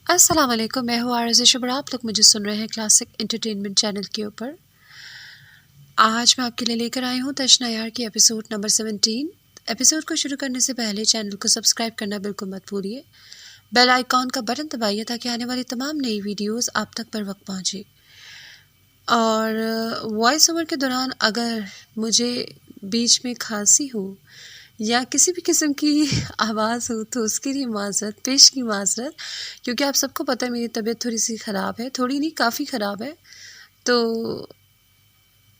السلام علیکم، میں ہوں عارض شبرا۔ آپ لوگ مجھے سن رہے ہیں کلاسک انٹرٹینمنٹ چینل کے اوپر۔ آج میں آپ کے لیے لے کر آئی ہوں تشنا یار کی ایپیسوڈ نمبر 17۔ ایپیسوڈ کو شروع کرنے سے پہلے چینل کو سبسکرائب کرنا بالکل مت بھولیے، بیل آئیکن کا بٹن دبائیے تاکہ آنے والی تمام نئی ویڈیوز آپ تک پر وقت پہنچے۔ اور وائس اوور کے دوران اگر مجھے بیچ میں کھانسی ہو یا کسی بھی قسم کی آواز ہو تو اس کے لیے معذرت، پیش کی معذرت، کیونکہ آپ سب کو پتہ ہے میری طبیعت تھوڑی سی خراب ہے، تھوڑی نہیں کافی خراب ہے، تو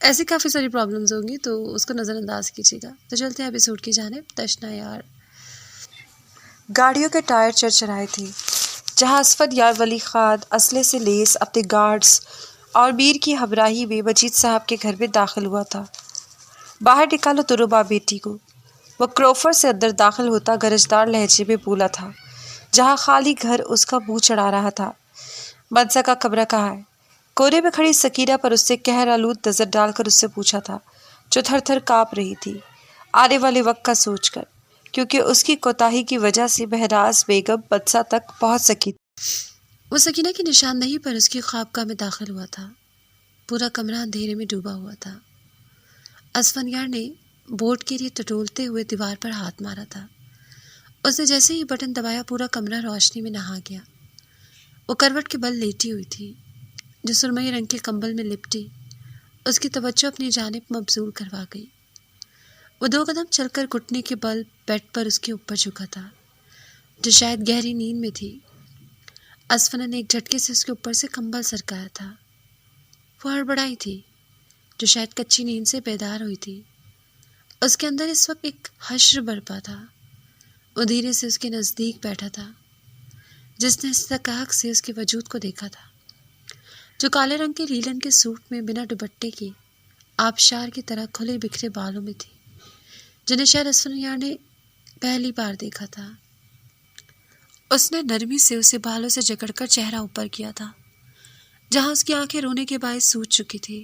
ایسی کافی ساری پرابلمز ہوں گی، تو اس کو نظر انداز کیجیے گا۔ تو چلتے ہیں ایپیسوڈ کی جانب۔ تشنا یار۔ گاڑیوں کے ٹائر چرچرائے تھے جہاں اسفد یار ولی خان اسلحے سے لیس اپنے گارڈز اور میر کی ہمراہی میں مجید صاحب کے گھر میں داخل ہوا تھا۔ باہر نکالو تو ربا بیٹی کو، وہ کروفر سے اندر داخل ہوتا گرجدار لہجے میں بولا تھا، جہاں خالی گھر اس کا منہ چڑھا رہا تھا۔ منسا کا کمرہ کہاں ہے؟ کونے میں کھڑی سکینہ پر اس سے قہر آلود نظر ڈال کر اس سے پوچھا تھا، جو تھر تھر کانپ رہی تھی آنے والے وقت کا سوچ کر، کیونکہ اس کی کوتاہی کی وجہ سے مہراز بیگم منسا تک پہنچ سکی تھی۔ وہ سکینہ کی نشاندہی پر اس کی خوابگاہ میں داخل ہوا تھا۔ پورا کمرہ اندھیرے میں ڈوبا ہوا تھا۔ اسفندیار نے بورڈ کے لیے ٹٹولتے ہوئے دیوار پر ہاتھ مارا تھا۔ اس نے جیسے ہی بٹن دبایا پورا کمرہ روشنی میں نہا گیا۔ وہ کروٹ کے بل لیٹی ہوئی تھی، جو سرمئی رنگ کے کمبل میں لپٹی اس کی توجہ اپنی جانب مبذول کروا گئی۔ وہ 2 قدم چل کر گھٹنے کے بل بیڈ پر اس کے اوپر جھکا تھا، جو شاید گہری نیند میں تھی۔ اسفنا نے ایک جھٹکے سے اس کے اوپر سے کمبل سرکایا تھا۔ وہ ہڑبڑائی تھی، جو شاید کچی نیند سے بیدار ہوئی تھی۔ اس کے اندر اس وقت ایک حشر برپا تھا۔ وہ دھیرے سے اس کے نزدیک بیٹھا تھا، جس نے استحقاق سے اس کے وجود کو دیکھا تھا، جو کالے رنگ کے لیلن کے سوٹ میں بنا دوپٹے کے آبشار کی طرح کھلے بکھرے بالوں میں تھی، جنہیں شاید اسفندیار نے پہلی بار دیکھا تھا۔ اس نے نرمی سے اسے بالوں سے جکڑ کر چہرہ اوپر کیا تھا، جہاں اس کی آنکھیں رونے کے باعث سوج چکی تھی۔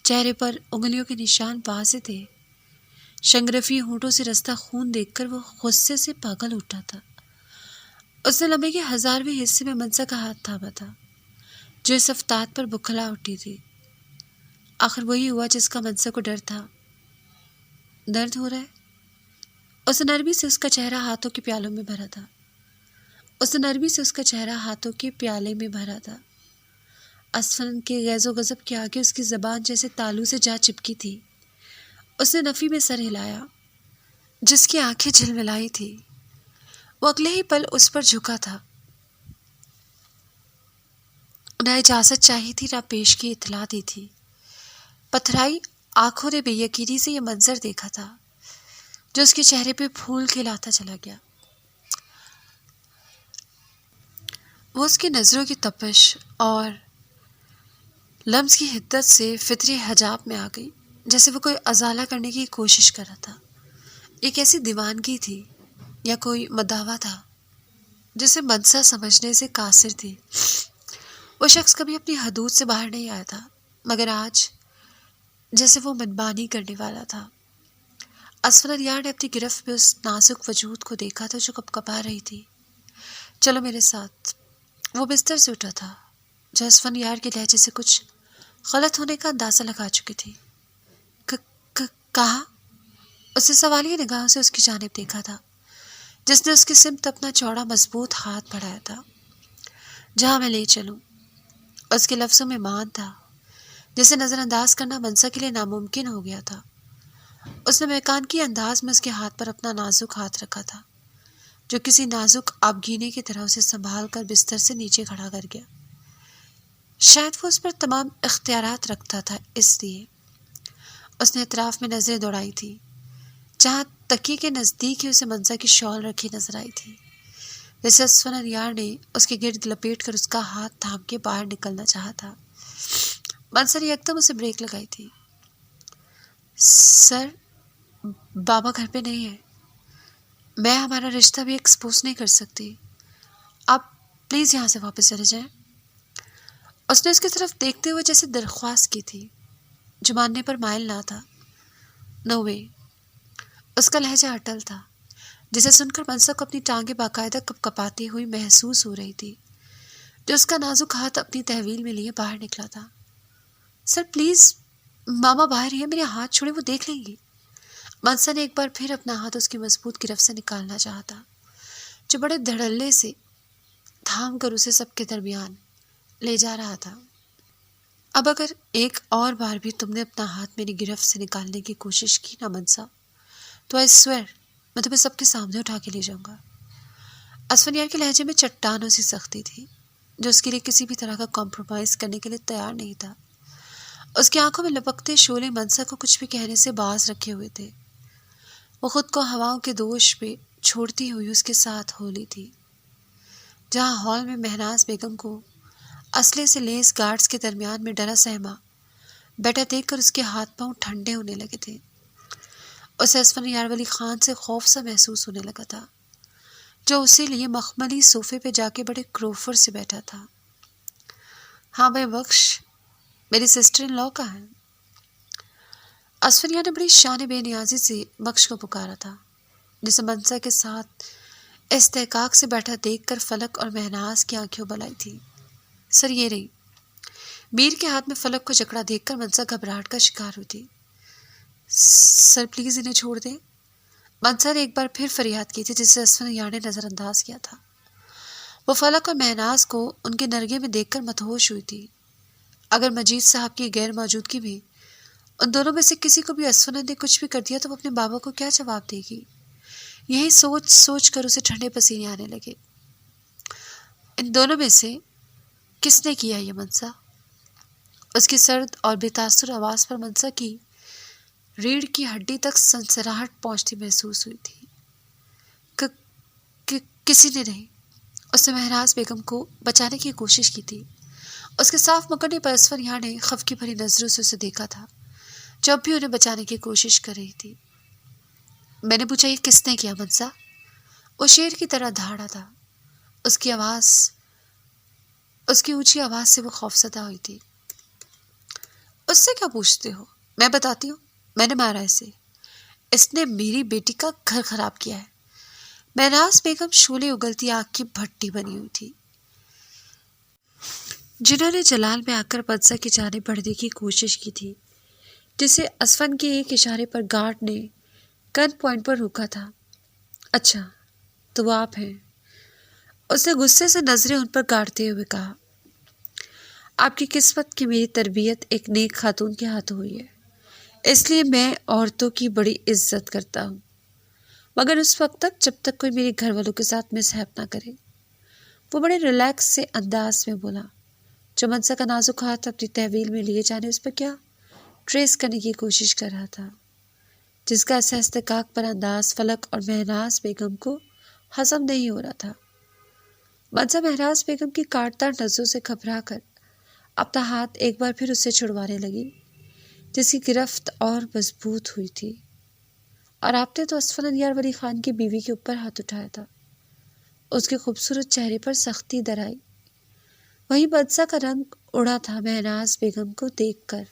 چہرے پر انگلیوں کے نشان واضح تھے۔ شنگرفی ہونٹوں سے رستا خون دیکھ کر وہ غصے سے پاگل اٹھا تھا۔ اس نے لمبے کے 1000ویں حصے میں منسا کا ہاتھ تھاما تھا، جو اس افتاد پر بکھلا اٹھی تھی۔ آخر وہی ہوا جس کا منسا کو ڈر تھا۔ درد ہو رہا ہے؟ اس نے نرمی سے اس کا چہرہ ہاتھوں کے پیالوں میں بھرا تھا۔ پیالے میں بھرا تھا۔ اسفن کے غیظ و غضب کے آگے اس کی زبان جیسے تالو سے جا چپکی تھی۔ اس نے نفی میں سر ہلایا، جس کی آنکھیں جھلملائی تھی۔ وہ اگلے ہی پل اس پر جھکا تھا۔ نہ اجازت چاہی تھی، نہ پیش کی اطلاع دی تھی۔ پتھرائی آنکھوں نے بے یقینی سے یہ منظر دیکھا تھا، جو اس کے چہرے پہ پھول کھلاتا چلا گیا۔ وہ اس کی نظروں کی تپش اور لمس کی حدت سے فطری حجاب میں آ گئی، جیسے وہ کوئی ازالہ کرنے کی کوشش کر رہا تھا۔ ایک ایسی دیوانگی تھی یا کوئی مداوا تھا جسے منسا سمجھنے سے قاصر تھی۔ وہ شخص کبھی اپنی حدود سے باہر نہیں آیا تھا، مگر آج جیسے وہ منمانی کرنے والا تھا۔ اسفندیار نے اپنی گرفت میں اس نازک وجود کو دیکھا تھا جو کپ کپا رہی تھی۔ چلو میرے ساتھ۔ وہ بستر سے اٹھا تھا، جو اسفندیار کے لہجے سے کچھ غلط ہونے کا اندازہ لگا چکی تھی۔ کہا؟ اس نے سوالیہ نگاہوں سے اس کی جانب دیکھا تھا، جس نے اس کی سمت اپنا چوڑا مضبوط ہاتھ بڑھایا تھا۔ جہاں میں لے چلوں۔ اس کے لفظوں میں مان تھا، جسے نظر انداز کرنا منسا کے لیے ناممکن ہو گیا تھا۔ اس نے میکانکی انداز میں اس کے ہاتھ پر اپنا نازک ہاتھ رکھا تھا، جو کسی نازک آبگینے کی طرح اسے سنبھال کر بستر سے نیچے کھڑا کر گیا۔ شاید وہ اس پر تمام اختیارات رکھتا تھا، اس لیے اس نے اطراف میں نظریں دوڑائی تھی، جہاں تکیے کے نزدیک ہی اسے منسا کی شال رکھی نظر آئی تھی، جیسے اسفندیار نے اس کے گرد لپیٹ کر اس کا ہاتھ تھام کے باہر نکلنا چاہا تھا۔ منسا نے یکدم اسے بریک لگائی تھی۔ سر، بابا گھر پہ نہیں ہے۔ میں ہمارا رشتہ بھی ایکسپوز نہیں کر سکتی۔ آپ پلیز یہاں سے واپس چلے جائیں۔ اس نے اس کی طرف دیکھتے ہوئے جیسے درخواست کی تھی، جو ماننے پر مائل نہ تھا۔ نو وے۔ اس کا لہجہ اٹل تھا، جسے سن کر منسا کو اپنی ٹانگیں باقاعدہ کپ کپاتی ہوئی محسوس ہو رہی تھی۔ جو اس کا نازک ہاتھ اپنی تحویل میں لیے باہر نکلا تھا۔ سر پلیز، ماما باہر ہی ہے، میرے ہاتھ چھوڑے، وہ دیکھ لیں گی۔ منسا نے ایک بار پھر اپنا ہاتھ اس کی مضبوط گرفت سے نکالنا چاہا تھا، جو بڑے دھڑلے سے تھام کر اسے سب کے درمیان لے جا رہا تھا۔ اب اگر ایک اور بار بھی تم نے اپنا ہاتھ میری گرفت سے نکالنے کی کوشش کی نا منسا، تو آئی سویئر میں تمہیں سب کے سامنے اٹھا کے لے جاؤں گا۔ اسفندیار کے لہجے میں چٹانوں سی سختی تھی، جو اس کے لیے کسی بھی طرح کا کمپرومائز کرنے کے لیے تیار نہیں تھا۔ اس کی آنکھوں میں لپکتے شعلے منسا کو کچھ بھی کہنے سے باز رکھے ہوئے تھے۔ وہ خود کو ہواؤں کے دوش پہ چھوڑتی ہوئی اس کے ساتھ ہو لی تھی۔ جہاں ہال میں مہناز بیگم کو اسلحے سے لیس گارڈز کے درمیان میں ڈرا سہما بیٹا دیکھ کر اس کے ہاتھ پاؤں ٹھنڈے ہونے لگے تھے۔ اسے اسفندیار ولی خان سے خوف سا محسوس ہونے لگا تھا، جو اسی لیے مخملی صوفے پہ جا کے بڑے کروفر سے بیٹھا تھا۔ ہاں بھائی بخش، میری سسٹر ان لا کا ہے۔ اسفندیار نے بڑی شان بے نیازی سے بخش کو پکارا تھا، جسے منسا کے ساتھ استحقاق سے بیٹھا دیکھ کر فلک اور مہناز کی آنکھیں ابل آئی تھی۔ سر یہ رہی۔ میر کے ہاتھ میں فلک کو جکڑا دیکھ کر منسا گھبراہٹ کا شکار ہوئی تھی۔ سر پلیز انہیں چھوڑ دیں۔ منسا نے ایک بار پھر فریاد کی تھی، جسے اسفندیار نے نظر انداز کیا تھا۔ وہ فلک اور مہناز کو ان کے نرگے میں دیکھ کر مدہوش ہوئی تھی۔ اگر مجید صاحب کی غیر موجودگی میں ان دونوں میں سے کسی کو بھی اسفند نے کچھ بھی کر دیا تو وہ اپنے بابا کو کیا جواب دے گی؟ یہی سوچ سوچ کر اسے ٹھنڈے پسینے آنے لگے۔ ان دونوں میں سے کس نے کیا یہ منسا؟ اس کی سرد اور بے تاثر آواز پر منسا کی ریڑھ کی ہڈی تک سنسراہٹ پہنچتی محسوس ہوئی تھی۔ کسی نے نہیں۔ اس نے مہناز بیگم کو بچانے کی کوشش کی تھی۔ اس کے صاف مکرنے پر اسفندیار نے خفگی بھری نظروں سے اسے دیکھا تھا، جب بھی انہیں بچانے کی کوشش کر رہی تھی۔ میں نے پوچھا یہ کس نے کیا منسا؟ وہ شیر کی طرح دھاڑا تھا۔ اس کی اونچی آواز سے وہ خوفزدہ ہوئی تھی۔ اس سے کیا پوچھتے ہو؟ میں بتاتی ہوں، میں نے مارا اسے۔ اس نے میری بیٹی کا گھر خراب کیا ہے۔ مہناز بیگم شعلے اگلتی آگ کی بھٹی بنی ہوئی تھی، جنہوں نے جلال میں آ کر منسا کی جانب بڑھنے کی کوشش کی تھی، جسے اسفند کے ایک اشارے پر گارڈ نے گن پوائنٹ پر روکا تھا۔ اچھا تو وہ آپ ہیں؟ اس نے غصے سے نظریں ان پر گاڑتے ہوئے کہا۔ آپ کی قسمت کی میری تربیت ایک نیک خاتون کے ہاتھ ہوئی ہے، اس لیے میں عورتوں کی بڑی عزت کرتا ہوں، مگر اس وقت تک جب تک کوئی میرے گھر والوں کے ساتھ مسہپ نہ کرے۔ وہ بڑے ریلیکس سے انداز میں بولا، جو منسا کا نازک ہاتھ اپنی تحویل میں لیے جانے اس پر کیا ٹریس کرنے کی کوشش کر رہا تھا، جس کا ایسا استحقاق پر انداز فلک اور مہناز بیگم کو ہضم نہیں ہو رہا تھا۔ منسا مہناز بیگم کی کاٹدار نظروں سے گھبرا کر اپنا ہاتھ ایک بار پھر اس سے چھڑوانے لگی، جس کی گرفت اور مضبوط ہوئی تھی، اور آپ نے تو اسفندیار ولی خان کی بیوی کے اوپر ہاتھ اٹھایا تھا۔ اس کے خوبصورت چہرے پر سختی در آئی۔ وہیں منسا کا رنگ اڑا تھا مہناز بیگم کو دیکھ کر،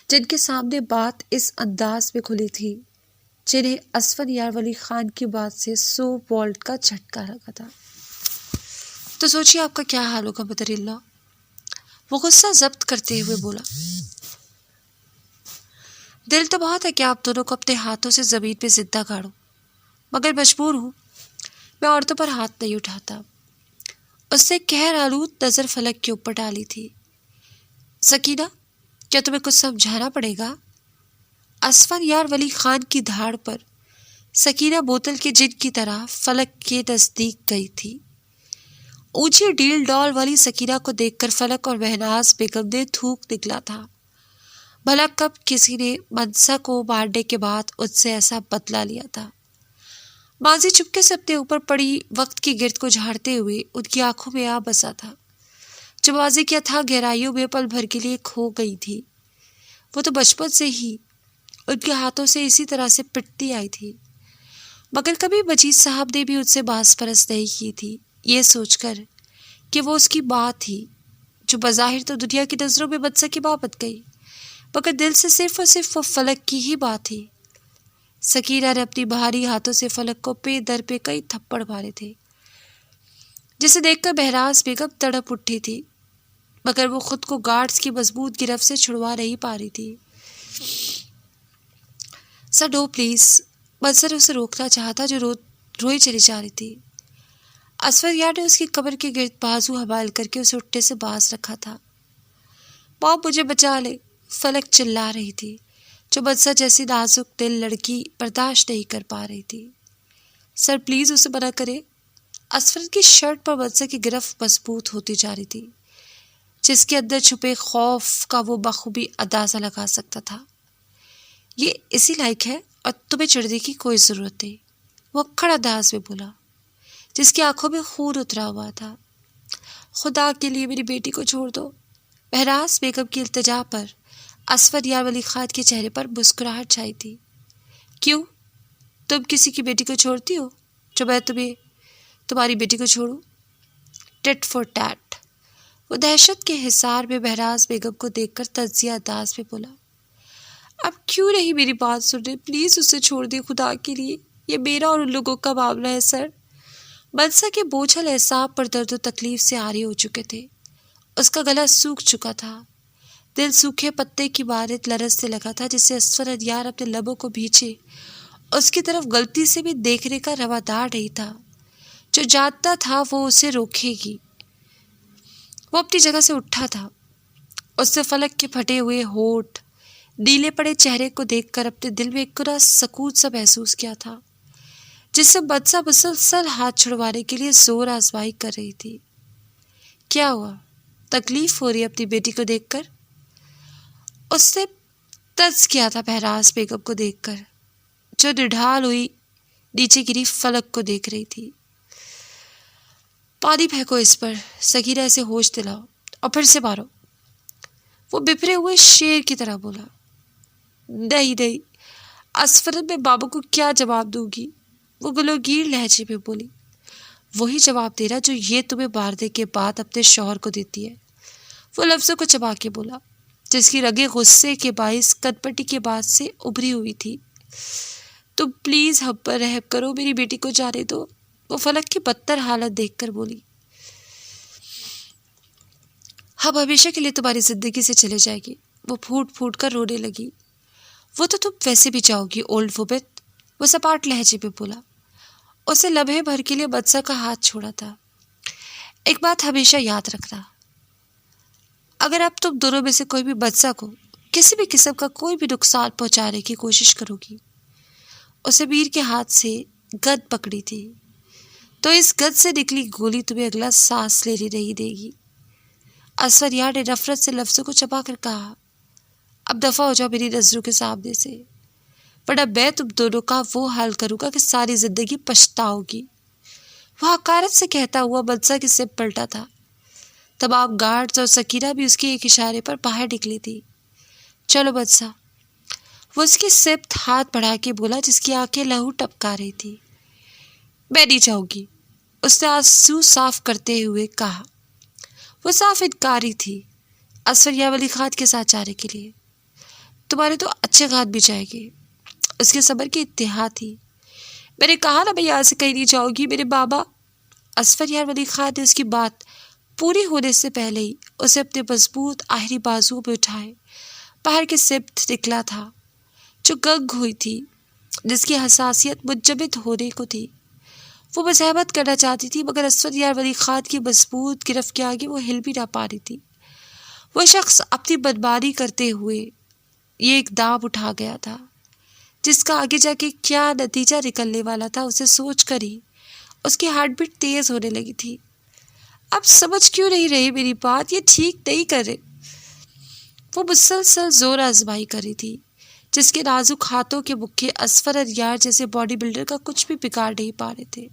جن کے سامنے بات اس انداز میں کھلی تھی جنہیں اسفندیار ولی خان کی بات سے 100 وولٹ کا جھٹکا لگا تھا۔ تو سوچیے آپ کا کیا حال ہوگا مدر اللہ، وہ غصہ ضبط کرتے ہوئے بولا۔ دل تو بہت ہے کہ آپ دونوں کو اپنے ہاتھوں سے زمین پہ زندہ گاڑوں، مگر مجبور ہوں، میں عورتوں پر ہاتھ نہیں اٹھاتا۔ اس نے قہر آلود نظر فلک کے اوپر ڈالی تھی۔ سکینہ، کیا تمہیں کچھ سمجھانا پڑے گا؟ اسفندیار ولی خان کی دھاڑ پر سکینہ بوتل کے جن کی طرح فلک کے نزدیک گئی تھی۔ اونچی ڈیل ڈال والی سکینہ کو دیکھ کر فلک اور مہناز بیگم نے تھوک نکلا تھا۔ بھلا کب کسی نے منسا کو مارنے کے بعد ان سے ایسا بدلہ لیا تھا؟ ماضی چپکے سے اپنے اوپر پڑی وقت کی گرد کو جھاڑتے ہوئے ان کی آنکھوں میں آ بسا تھا، جو ماضی کی اتھاہ گہرائیوں میں پل بھر کے لیے کھو گئی تھی۔ وہ تو بچپن سے ہی ان کے ہاتھوں سے اسی طرح سے پٹتی آئی تھی، مگر کبھی مجید صاحب نے بھی ان سے باز پرست نہیں کی تھی، یہ سوچ کر کہ وہ اس کی بات تھی جو بظاہر تو دنیا کی نظروں میں منسا کی بابت گئی، مگر دل سے صرف اور صرف وہ فلک کی ہی بات تھی۔ سکینہ نے اپنی بھاری ہاتھوں سے فلک کو پے در پہ کئی تھپڑ مارے تھے، جسے دیکھ کر بہراز بیگم تڑپ اٹھی تھی، مگر وہ خود کو گارڈز کی مضبوط گرفت سے چھڑوا نہیں پا رہی تھی۔ سر نو پلیز، منصر نے اسے روکنا چاہتا جو روئی چلی جا رہی تھی۔ اسفندیار نے اس کی کمر کے گرد بازو حمال کر کے اسے اٹھنے سے باز رکھا تھا۔ ماں مجھے بچا لے، فلک چلا رہی تھی، جو منصر جیسی نازک دل لڑکی برداشت نہیں کر پا رہی تھی۔ سر پلیز اسے منع کرے۔ اسفند کی شرٹ پر منصر کی گرفت مضبوط ہوتی جا رہی تھی، جس کے اندر چھپے خوف کا وہ بخوبی اندازہ لگا سکتا تھا۔ یہ اسی لائق ہے اور تمہیں چڑھنے کی کوئی ضرورت نہیں، وہ اکڑ انداز میں بولا، جس کی آنکھوں میں خون اترا ہوا تھا۔ خدا کے لیے میری بیٹی کو چھوڑ دو۔ بہراز بیگم کی التجا پر اسفندیار ولی خان کے چہرے پر مسکراہٹ چھائی تھی۔ کیوں؟ تم کسی کی بیٹی کو چھوڑتی ہو جو میں تمہاری بیٹی کو چھوڑوں؟ Tit for TET. وہ دہشت کے حصار میں بہراز بیگم کو دیکھ کر تجزیہ انداز میں بولا، اب کیوں نہیں میری بات سن رہے؟ پلیز اسے چھوڑ دیں خدا کے لیے، یہ میرا اور ان لوگوں کا معاملہ ہے سر۔ منصر کے بوجھل اعصاب پر درد و تکلیف سے عاری ہو چکے تھے، اس کا گلا سوکھ چکا تھا، دل سوکھے پتے کی مانند لرزنے لگا تھا، جس سے اسفندیار اپنے لبوں کو بھینچے اس کی طرف غلطی سے بھی دیکھنے کا روادار نہیں تھا، جو جانتا تھا وہ اسے روکے گی۔ وہ اپنی جگہ سے اٹھا تھا، اس نے فلک کے پھٹے ہوئے ہونٹ، نیلے پڑے چہرے کو دیکھ کر اپنے دل میں ایک گنا سکون سا محسوس کیا تھا، جس سے منصر مسلسل ہاتھ چھڑوانے کے لیے زور آزمائی کر رہی تھی۔ کیا ہوا؟ تکلیف ہو رہی ہے اپنی بیٹی کو دیکھ کر؟ اس نے طنز کیا تھا بہراز بیگم کو دیکھ کر، جو نڈھال ہوئی نیچے گری فلک کو دیکھ رہی تھی۔ پانی پھینکو اس پر، سگیرہ سے ہوش دلاؤ اور پھر سے مارو، وہ بپھرے ہوئے شیر کی طرح بولا۔ نہیں، اسفند میں بابا کو کیا جواب دوں گی؟ وہ گلوگیر لہجے میں بولی۔ وہی جواب دے رہا جو یہ تمہیں مارنے کے بعد اپنے شوہر کو دیتی ہے، وہ لفظوں کو چبا کے بولا، جس کی رگیں غصے کے باعث کٹپٹی کے بعد سے ابھری ہوئی تھی۔ تم پلیز ہم پر رحم کرو، میری بیٹی کو جانے دو، وہ فلک کی بدتر حالت دیکھ کر بولی۔ ہم ہمیشہ کے لیے تمہاری زندگی سے چلے جائے گی۔ وہ پھوٹ پھوٹ کر رونے لگی۔ وہ تو تم ویسے بھی جاؤ گی اولڈ وومن، وہ سپاٹ لہجے میں بولا۔ اسے لمحے بھر کے لیے منصر کا ہاتھ چھوڑا تھا۔ ایک بات ہمیشہ یاد رکھنا، اگر اب تم دونوں میں سے کوئی بھی منصر کو کسی بھی قسم کا کوئی بھی نقصان پہنچانے کی کوشش کرو گی، اسے میر کے ہاتھ سے گن پکڑی تھی، تو اس گن سے نکلی گولی تمہیں اگلا سانس لینے نہیں دے گی۔ اسفندیار نے نفرت سے لفظوں کو چبا کر کہا، اب دفع ہو جاؤ میری نظروں کے سامنے سے، ورنہ میں تم دونوں کا وہ حال کروں گا کہ ساری زندگی پچھتاؤ گی۔ وہ حقارت سے کہتا ہوا منصر کی سمت پلٹا تھا۔ تمام گارڈز اور سکینہ بھی اس کے ایک اشارے پر باہر نکلی تھی۔ چلو منصر، وہ اس کی سمت ہاتھ بڑھا کے بولا، جس کی آنکھیں لہو ٹپکا رہی تھی۔ میں نہیں جاؤں گی، اس نے آنسو صاف کرتے ہوئے کہا۔ وہ صاف انکاری تھی اسفندیار ولی خان کے ساتھ جانے کے لیے۔ تمہارے تو اچھے خان بھی جائے گے، اس کے صبر کی انتہا تھی۔ میں نے کہا نا میں یہاں سے کہیں نہیں جاؤں گی میرے بابا۔ اسفندیار ولی خان نے اس کی بات پوری ہونے سے پہلے ہی اسے اپنے مضبوط آخری بازو پہ اٹھائے باہر کی سمت نکلا تھا، جو گنگ ہوئی تھی، جس کی حساسیت منجمد ہونے کو تھی۔ وہ مزاحمت کرنا چاہتی تھی، مگر اسفندیار ولی خان کی مضبوط گرفت کے آگے وہ ہل بھی نہ پا رہی تھی۔ وہ شخص اپنی بدمانی کرتے ہوئے یہ اقدام اٹھا گیا تھا، جس کا آگے جا کے کیا نتیجہ نکلنے والا تھا، اسے سوچ کر ہی اس کی ہارٹ بیٹ تیز ہونے لگی تھی۔ اب سمجھ کیوں نہیں رہی میری بات؟ یہ ٹھیک نہیں کر رہے۔ وہ مسلسل زور آزمائی کر رہی تھی، جس کے نازک ہاتھوں کے مکے اسفندیار جیسے باڈی بلڈر کا کچھ بھی بگاڑ نہیں پا رہے تھے۔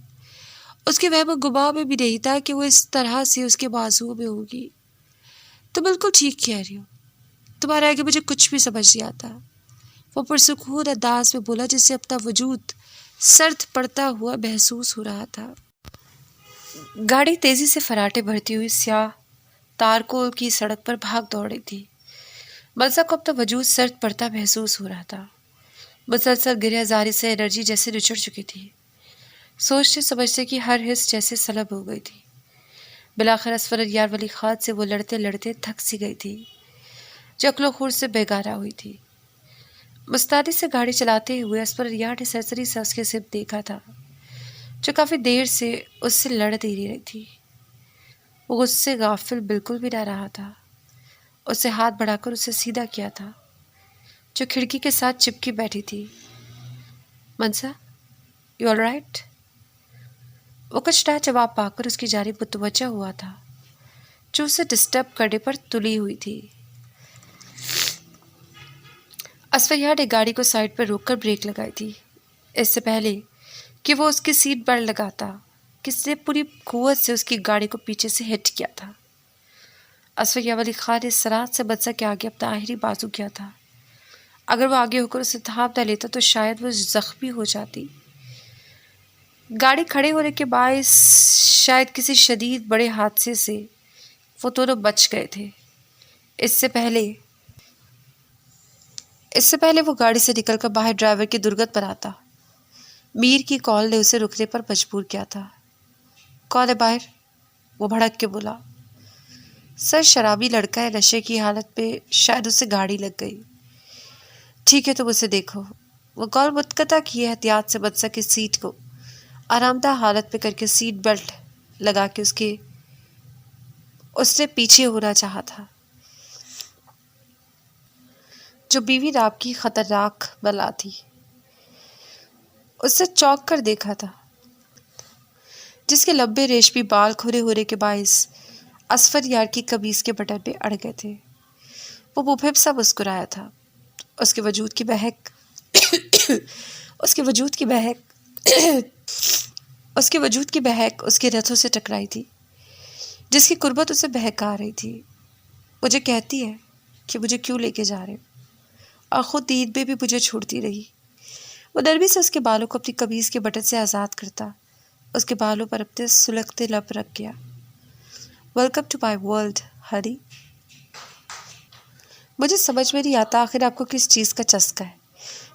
اس کے وہم و گمان میں بھی نہیں تھا کہ وہ اس طرح سے اس کے بازوؤں میں ہوگی۔ تو بالکل ٹھیک کہہ رہی ہو، تمہارے آگے مجھے کچھ بھی سمجھ نہیں آتا، وہ پرسکون انداز میں بولا، جس سے اپنا وجود سرد پڑتا ہوا محسوس ہو رہا تھا۔ گاڑی تیزی سے فراٹے بھرتی ہوئی سیاہ تارکول کی سڑک پر بھاگ دوڑ رہی تھی۔ منصر کو اپنا وجود سرد پڑتا محسوس ہو رہا تھا۔ مسلسل گریہ زاری سے انرجی جیسے نچڑ چکی تھی، سوچتے سمجھتے کہ ہر حس جیسے سلب ہو گئی تھی۔ بلاخر اسفر یار ولی خان سے وہ لڑتے لڑتے تھک سی گئی تھی، چکلو خور سے بیگارہ ہوئی تھی۔ مستعدی سے گاڑی چلاتے ہوئے اسفر یار نے سرسری سے اس کے سب دیکھا تھا، جو کافی دیر سے اس سے لڑ دے رہی تھی۔ وہ اس سے غافل بالکل بھی نہ رہا تھا، اسے ہاتھ بڑھا کر اسے سیدھا کیا تھا، جو کھڑکی کے ساتھ چپکی بیٹھی تھی۔ منسا، یو آل رائٹ؟ وہ کچھ نہ جواب پا کر اس کی جانب متوجہ ہوا تھا، جو اسے ڈسٹرب کرنے پر تلی ہوئی تھی۔ اسفیار نے گاڑی کو سائڈ پر روک کر بریک لگائی تھی، اس سے پہلے کہ وہ اس کی سیٹ بیلٹ لگاتا، کس نے پوری قوت سے اس کی گاڑی کو پیچھے سے ہٹ کیا تھا۔ اسفیار ولی خان نے سرات سے منسا کے آگے اپنا آخری بازو کیا تھا۔ اگر وہ آگے ہو کر اسے تھام نہ لیتا تو شاید وہ زخمی ہو جاتی۔ گاڑی کھڑے ہونے کے باعث شاید کسی شدید بڑے حادثے سے وہ دونوں بچ گئے تھے۔ اس سے پہلے وہ گاڑی سے نکل کر باہر ڈرائیور کی درگت پر آتا، میر کی کال نے اسے رکنے پر مجبور کیا تھا۔ کون ہے باہر؟ وہ بھڑک کے بولا۔ سر شرابی لڑکا ہے، نشے کی حالت پہ شاید اسے گاڑی لگ گئی۔ ٹھیک ہے تم اسے دیکھو۔ وہ کال متقطع کیے احتیاط سے منسا کی سیٹ کو آرام دہ حالت پہ کر کے سیٹ بیلٹ لگا کے اس نے پیچھے ہونا چاہا تھا، جو بیوی راب کی خطرناک بلا تھی۔ اس سے چونک کر دیکھا تھا، جس کے لمبے ریشمی بال کھلے ہونے کے باعث اسفر یار کی قمیص کے بٹن میں اڑ گئے تھے۔ وہ مبہم سا مسکرایا تھا، اس کے وجود کی مہک اس کے رتھوں سے ٹکرائی تھی، جس کی قربت اسے بہکا رہی تھی۔ مجھے کہتی ہے کہ مجھے کیوں لے کے جا رہے، اور خود نیند میں بھی مجھے چھوڑتی رہی۔ وہ نرمی سے اس کے بالوں کو اپنی قمیص کے بٹن سے آزاد کرتا، اس کے بالوں پر اپنے سلگتے لب رکھ گیا۔ Welcome to my world honey. مجھے سمجھ میں نہیں آتا آخر آپ کو کس چیز کا چسکا ہے،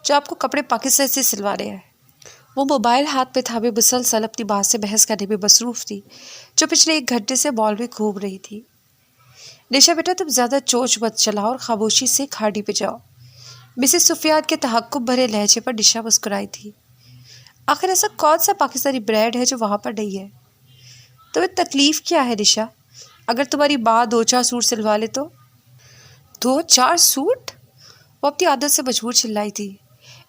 جو آپ کو کپڑے پاکستان سے سلوانے ہیں۔ وہ موبائل ہاتھ میں تھامے مسلسل اپنی بات سے بحث کرنے میں مصروف تھی، جو پچھلے 1 گھنٹے سے مال میں گھوم رہی تھی۔ نشا بیٹا، تم زیادہ چونچ مت چلاؤ اور خاموشی سے کھاڑی پہ جاؤ۔ مسز سفیان کے تحقق بھرے لہجے پر نشا مسکرائی تھی۔ آخر ایسا کون سا پاکستانی برانڈ ہے جو وہاں پر نہیں ہے؟ تمہیں تکلیف کیا ہے نشا؟ اگر تمہاری ماں 2-4 سوٹ سلوا لے تو؟ 2-4 سوٹ؟ وہ اپنی عادت سے مجبور چلائی تھی۔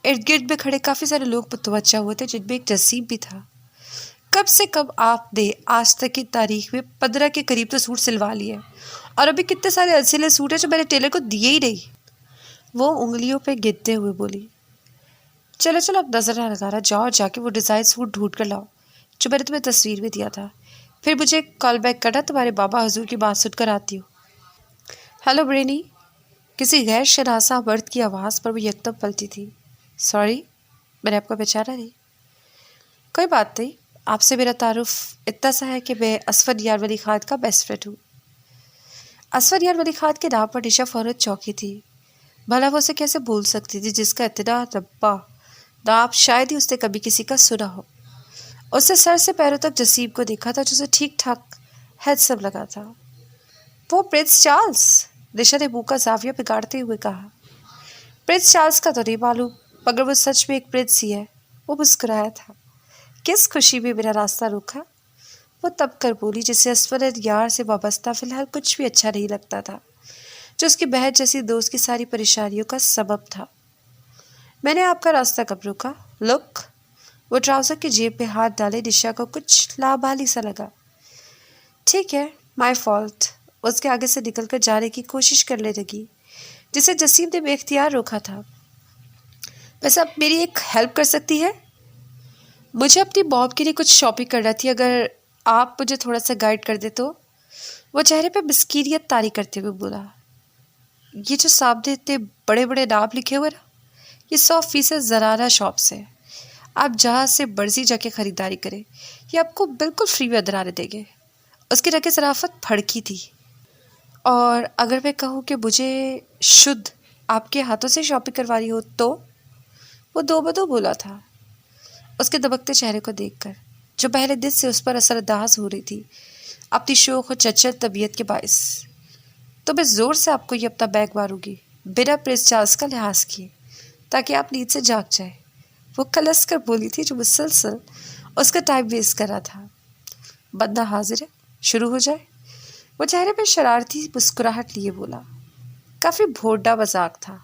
ارد گرد میں کھڑے کافی سارے لوگ متوجہ ہوئے تھے، جن میں ایک نسیم بھی تھا۔ کم سے کم آپ نے آج تک کی تاریخ میں 15 کے قریب تو سوٹ سلوا لیے، اور ابھی کتنے سارے انسلے سوٹ ہیں جو میں نے ٹیلر کو دیے ہی نہیں۔ وہ انگلیوں پہ گنتے ہوئے بولی۔ چلو اب نظر نہ لگانا، جاؤ جا کے وہ ڈیزائن سوٹ ڈھونڈ کر لاؤ جو میں نے تمہیں تصویر میں دیا تھا، پھر مجھے کال بیک کرنا۔ تمہارے بابا حضور کی بات سن کر آتی ہوں۔ ہیلو برینی، کسی غیر شناسا مرد کی آواز پر وہ یکدم پلٹی تھی۔ سوری، میں نے آپ کو پہچانا نہیں۔ کوئی بات نہیں، آپ سے میرا تعارف اتنا سا ہے کہ میں اسفر یار ولی خان کا بیسٹ فرینڈ ہوں۔ اسفر یار ولی خان کے نام پر نشا فوراً چوکی تھی۔ بھلا وہ اسے کیسے بھول سکتی تھی، جس کا اتنا لمبا نام شاید ہی اس نے کبھی کسی کا سنا ہو۔ اس نے سر سے پیروں تک جسیم کو دیکھا تھا، جو اسے ٹھیک ٹھاک ہینڈسم لگا تھا۔ وہ پرنس چارلز، نشا نے منہ کا زاویہ بگاڑتے ہوئے کہا۔ پرنس چارلز کا تو نہیں معلوم، مگر وہ سچ میں ایک پرنس ہی ہے۔ وہ مسکرایا تھا۔ کس خوشی میں میرا راستہ روکا؟ وہ تب کر بولی جسے اسفر یار سے وابستہ فی الحال کچھ بھی اچھا نہیں لگتا تھا، جو اس کی بہن جیسی دوست کی ساری پریشانیوں کا سبب تھا۔ میں نے آپ کا راستہ کب روکا؟ لک، وہ ٹراؤزر کی جیب میں ہاتھ ڈالے نشا کو کچھ لابالی سا لگا۔ ٹھیک ہے، مائی فالٹ۔ اس کے آگے سے نکل کر جانے کی کوشش کرنے لگی، جسے جسیم نے بے اختیار روکا تھا۔ ویسے آپ میری ایک ہیلپ کر سکتی ہے؟ مجھے اپنی موم کے لیے کچھ شاپنگ کرنا تھی، اگر آپ مجھے تھوڑا سا گائیڈ کر دیں تو۔ وہ چہرے پہ مسکینیت طاری کرتے ہوئے بولا۔ یہ جو سامنے اتنے بڑے بڑے نام لکھے ہوئے نا، یہ 100% زرارہ شاپس ہے۔ آپ جہاں سے مرضی جا کے خریداری کریں، یہ آپ کو بالکل فری میں اندر آنے دیں گے۔ اس کی رگِ ظرافت پھڑکی تھی۔ اور اگر میں کہوں کہ مجھے شدھ آپ کے ہاتھوں سے شاپنگ کروانی ہو تو؟ وہ دو بدو بولا تھا، اس کے دبکتے چہرے کو دیکھ کر، جو پہلے دن سے اس پر اثر انداز ہو رہی تھی۔ اپنی شوخ و چچل طبیعت کے باعث۔ تو میں زور سے آپ کو یہ اپنا بیگ ماروں گی، بنا پریس چارلز کا لحاظ کیے، تاکہ آپ نیند سے جاگ جائے، وہ کلس کر بولی تھی جو مسلسل اس کا ٹائم ویسٹ کر رہا تھا۔ بندہ حاضر ہے، شروع ہو جائے؟ وہ چہرے پہ شرارتی مسکراہٹ لیے بولا۔ کافی بھوڈا مذاق تھا۔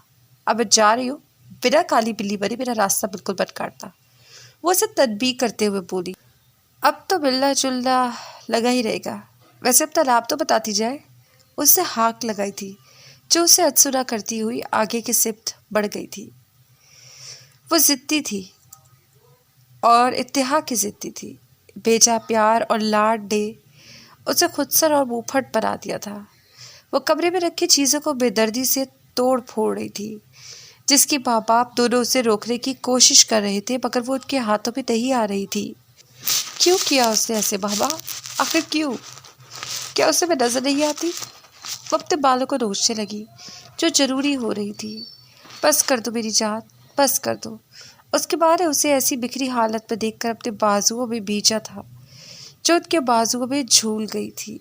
اب میں جا رہی ہوں، بنا کالی بلی بنے میرا راستہ بالکل مت کاٹتا، وہ اسے تنبیہ کرتے ہوئے بولی۔ اب تو ملنا جلنا لگا ہی رہے گا، ویسے اپنا نام تو بتاتی جائے۔ اس نے ہاک لگائی تھی جو اسے ادسنا کرتی ہوئی آگے کی سمت بڑھ گئی تھی۔ وہ ضدی تھی اور انتہا کی ضدی تھی۔ بیجا پیار اور لاڈ نے اسے خودسر اور منہ پھٹ بنا دیا تھا۔ وہ کمرے میں رکھی چیزوں کو بے دردی سے توڑ پھوڑ رہی تھی، جس کی ماں باپ دونوں اسے روکنے کی کوشش کر رہے تھے، مگر وہ ان کے ہاتھوں میں نہیں آ رہی تھی۔ کیوں کیا اس نے ایسے بابا؟ آخر کیوں؟ کیا اسے میں نظر نہیں آتی؟ وہ اپنے بالوں کو نوچنے لگی جو ضروری ہو رہی تھی۔ بس کر دو میری جان، بس کر دو۔ اس کے بعد اسے ایسی بکھری حالت میں دیکھ کر اپنے بازوؤں میں بیجا تھا جو ان کے بازوؤں میں جھول گئی تھی۔